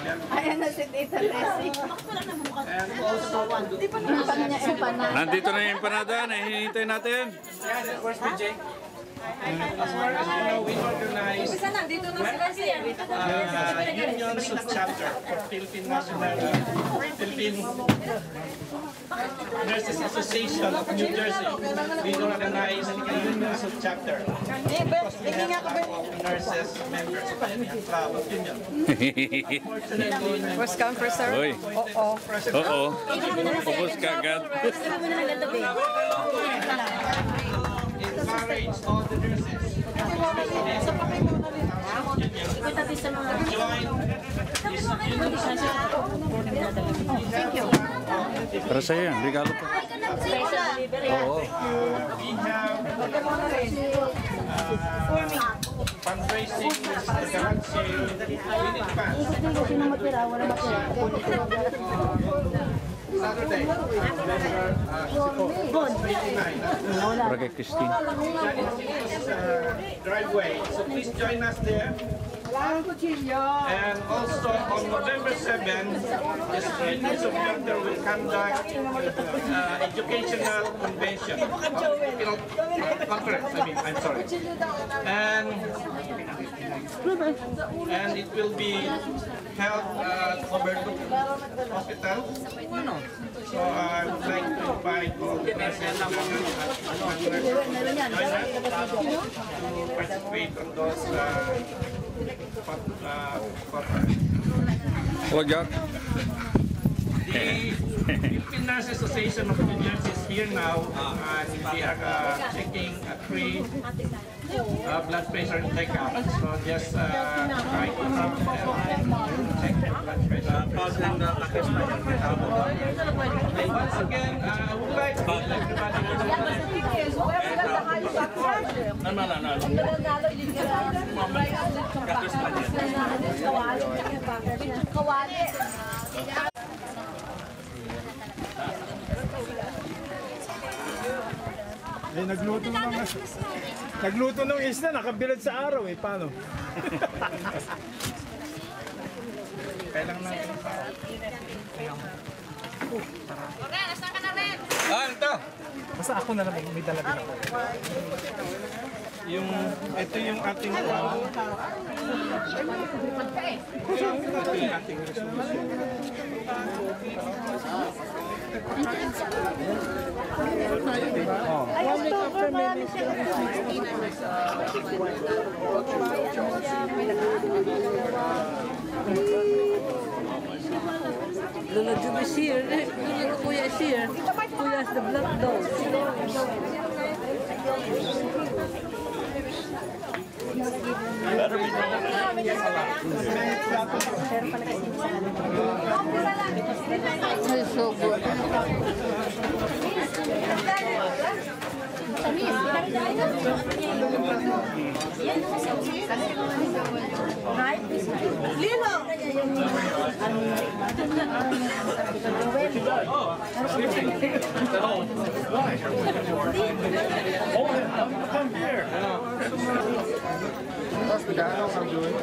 Ayan na si Tita Leslie. And also, Nandito na yung empanada, hinihintay natin. where's PJ? As far as you know, we organize unions of chapter for Philippine Nurses Association of New Jersey. We organize unions of chapter because we have nurses members of the club of union. First come, first serve. Uy. Oo. Ubus ka agad. Encourage all the nurses, join this union. Para sa'yo yan, regalo pa. Oo. We have fundraising garage sale in advance. Saturday, Para kay Christine. driveway. So please join us there. And also on November 7th, the students of Yonder will conduct educational convention. Conference, I'm sorry. And it will be held at Overlook Hospital. So I would like to invite all the nurses to participate on those Hello, Jack. The Philippine Nurses Association of New Jersey is here now, and we are checking a free blood pressure checkup. So just try to have check your blood pressure. Once again, I would like to thank everybody for Eh, nagluto ng isda, nakabilad sa araw eh. Paano? kailangan natin pa. Ren, asan ka na, Ren? Ito! Basta ako na lang, may dala din ako. Ito yung ating Lola Juby is here. Lola Kuya is here. Kuya is the black dog. It's so good. Come here. That's the guy else I'm doing.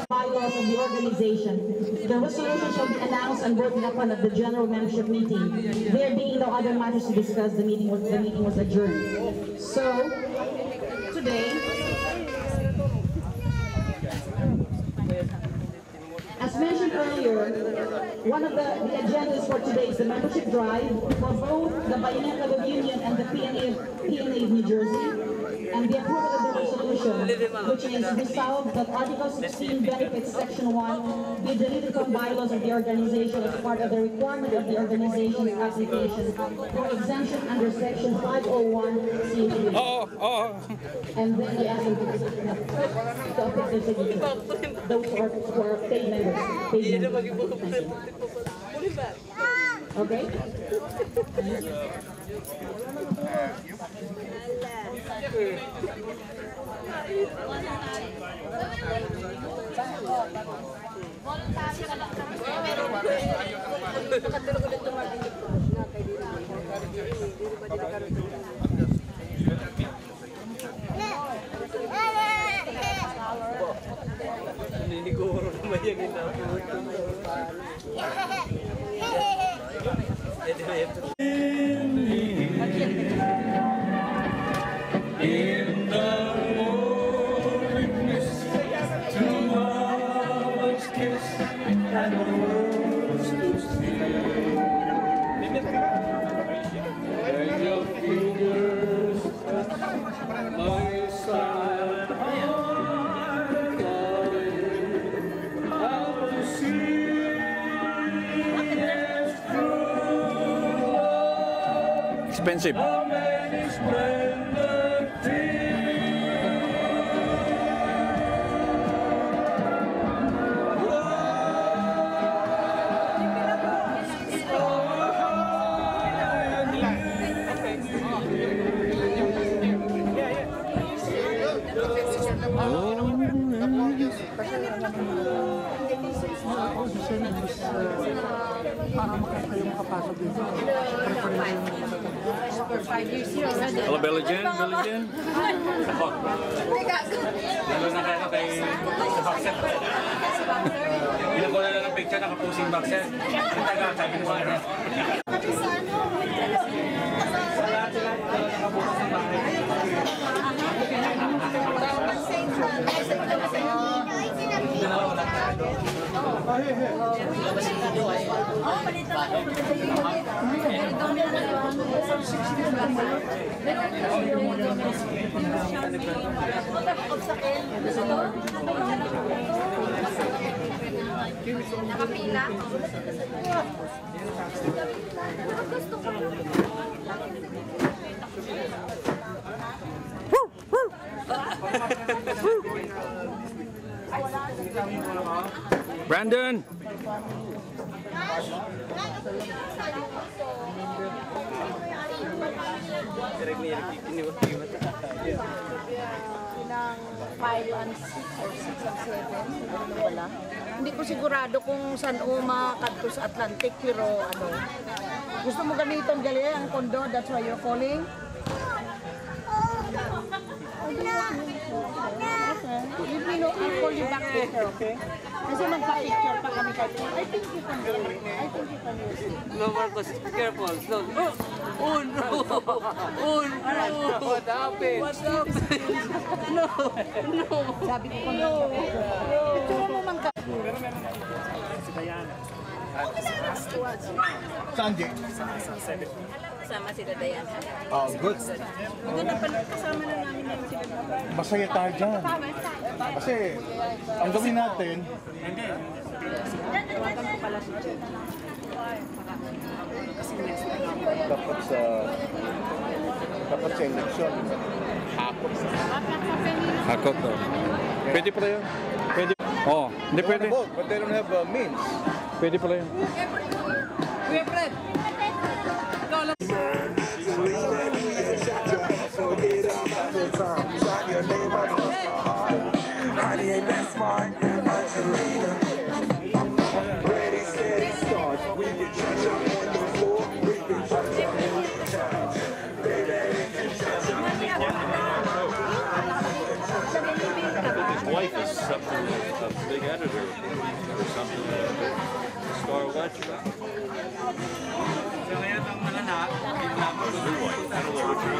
Bylaws of the organization. The resolution shall be announced and voted upon at the general membership meeting. There being no other matters to discuss, the meeting was adjourned. So today, as mentioned earlier, one of the agendas for today is the membership drive for both the Bayan Club of Union and the PNA of New Jersey, and the approval of the resolution, which is resolved that Article 16 benefits Section 1 be deleted from bylaws of the organization as part of the requirement of the organization's application for exemption under Section 501(c)(3). And then they ask them to affix their signature. Those who are paid members. Paid members. Thank you. Okay? Expensive. For 5 years here already. Hello, Billie Jean. Billie Jean. Ako. Lalo na kayo kay sa boxer. Pinakuha na ng picture, nakapusing boxer. Ang taga, sabi ko ano. Nakapila. Brandon! Ng 5 and 6 or 6 and 7. Wala. Hindi ko sigurado kung saan umakadto sa Atlantic, pero ano. Gusto mo ganitong gali ang kondo, that's why you're calling? Let me know, I'll call you back later, okay? Kasi magpa-picture pa kami kahit. I think you can do it. I think you can do it. No, Marcos, careful. Slow. Oh no! Oh no! What happened? What happened? No! No! Sabi ko pa no. Picture mo man ka. Sanji. Sama sila Diana. Oh, good. Maganda pala kasama na namin yung sila. Masaya tayo dyan. Kasi, ang gawin natin, dapat sa eleksyon, hakot. Hakot to. Pwede pala yun. Pwede. Oh, hindi pwede. Vote, but they don't have means. Pwede pala yun. Honey ain't that smart, Angelina. Ready, steady, start. We can judge up on the floor. We can judge up on the couch. Baby, we can judge up on His wife is something, a big editor or something, Star Ledger. So ngayon ang mga anak, I don't know which one.